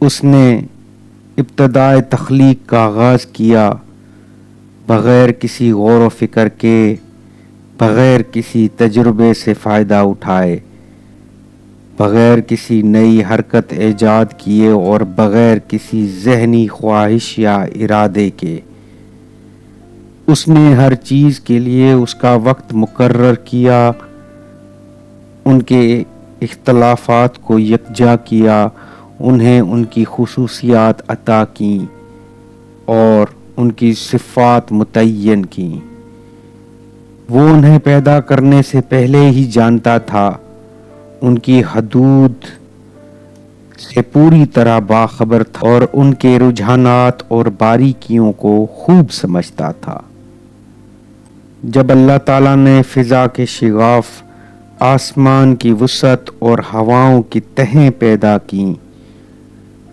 اس نے ابتدائے تخلیق کا آغاز کیا بغیر کسی غور و فکر کے، بغیر کسی تجربے سے فائدہ اٹھائے، بغیر کسی نئی حرکت ایجاد کیے اور بغیر کسی ذہنی خواہش یا ارادے کے۔ اس نے ہر چیز کے لیے اس کا وقت مقرر کیا، ان کے اختلافات کو یکجا کیا، انہیں ان کی خصوصیات عطا کیں اور ان کی صفات متعین کیں۔ وہ انہیں پیدا کرنے سے پہلے ہی جانتا تھا، ان کی حدود سے پوری طرح باخبر تھا اور ان کے رجحانات اور باریکیوں کو خوب سمجھتا تھا۔ جب اللہ تعالیٰ نے فضا کے شگاف، آسمان کی وسعت اور ہواؤں کی تہیں پیدا کیں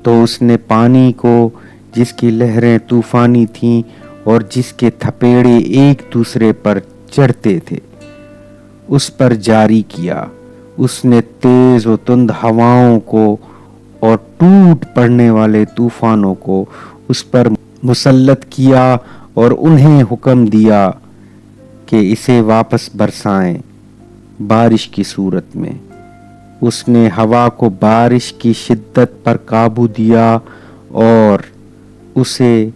تو اس نے پانی کو، جس کی لہریں طوفانی تھیں اور جس کے تھپیڑے ایک دوسرے پر چڑھتے تھے، اس پر جاری کیا۔ اس نے تیز و تند ہواؤں کو اور ٹوٹ پڑنے والے طوفانوں کو اس پر مسلط کیا اور انہیں حکم دیا کہ اسے واپس برسائیں بارش کی صورت میں۔ اس نے ہوا کو بارش کی شدت پر قابو دیا اور اسے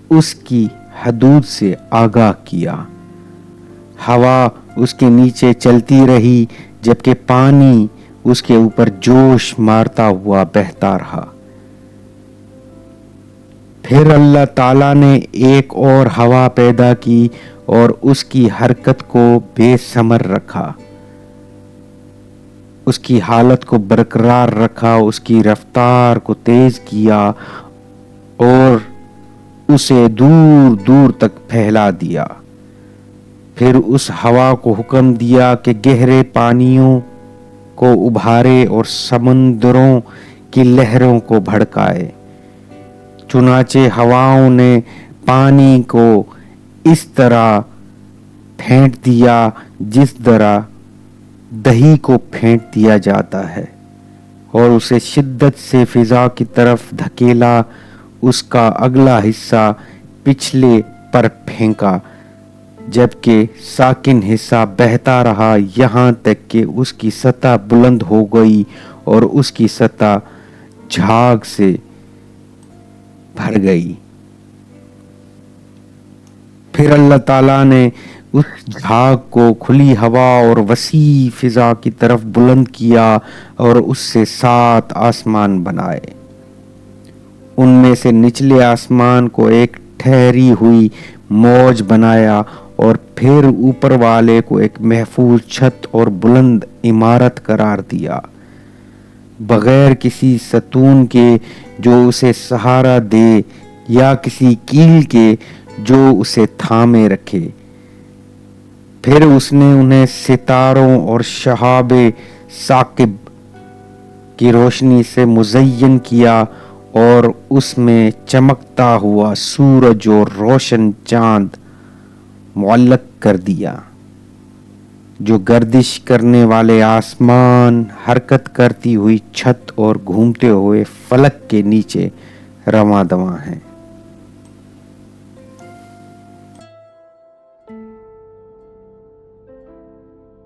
اس کی حدود سے آگاہ کیا۔ ہوا اس کے نیچے چلتی رہی جبکہ پانی اس کے اوپر جوش مارتا ہوا بہتا رہا۔ پھر اللہ تعالیٰ نے ایک اور ہوا پیدا کی اور اس کی حرکت کو بے ثمر رکھا، اس کی حالت کو برقرار رکھا، اس کی رفتار کو تیز کیا اور اسے دور دور تک پھیلا دیا۔ پھر اس ہوا کو حکم دیا کہ گہرے پانیوں کو ابھارے اور سمندروں کی لہروں کو بھڑکائے۔ چنانچہ ہواؤں نے پانی کو اس طرح پھینٹ دیا جس طرح دہی کو پھینٹ دیا جاتا ہے، اور اسے شدت سے فضا کی طرف دھکیلا۔ اس کا اگلا حصہ پچھلے پر پھینکا جبکہ ساکن حصہ بہتا رہا یہاں تک کہ اس کی سطح بلند ہو گئی اور اس کی سطح جھاگ سے بھر گئی۔ پھر اللہ تعالیٰ نے اس جھاگ کو کھلی ہوا اور وسیع فضا کی طرف بلند کیا اور اس سے 7 آسمان بنائے۔ ان میں سے نچلے آسمان کو ایک ٹھہری ہوئی موج بنایا اور پھر اوپر والے کو ایک محفوظ چھت اور بلند عمارت قرار دیا، بغیر کسی ستون کے جو اسے سہارا دے یا کسی کیل کے جو اسے تھامے رکھے۔ پھر اس نے انہیں ستاروں اور شہاب ثاقب کی روشنی سے مزین کیا اور اس میں چمکتا ہوا سورج اور روشن چاند معلق کر دیا، جو گردش کرنے والے آسمان، حرکت کرتی ہوئی چھت اور گھومتے ہوئے فلک کے نیچے رواں دواں ہیں۔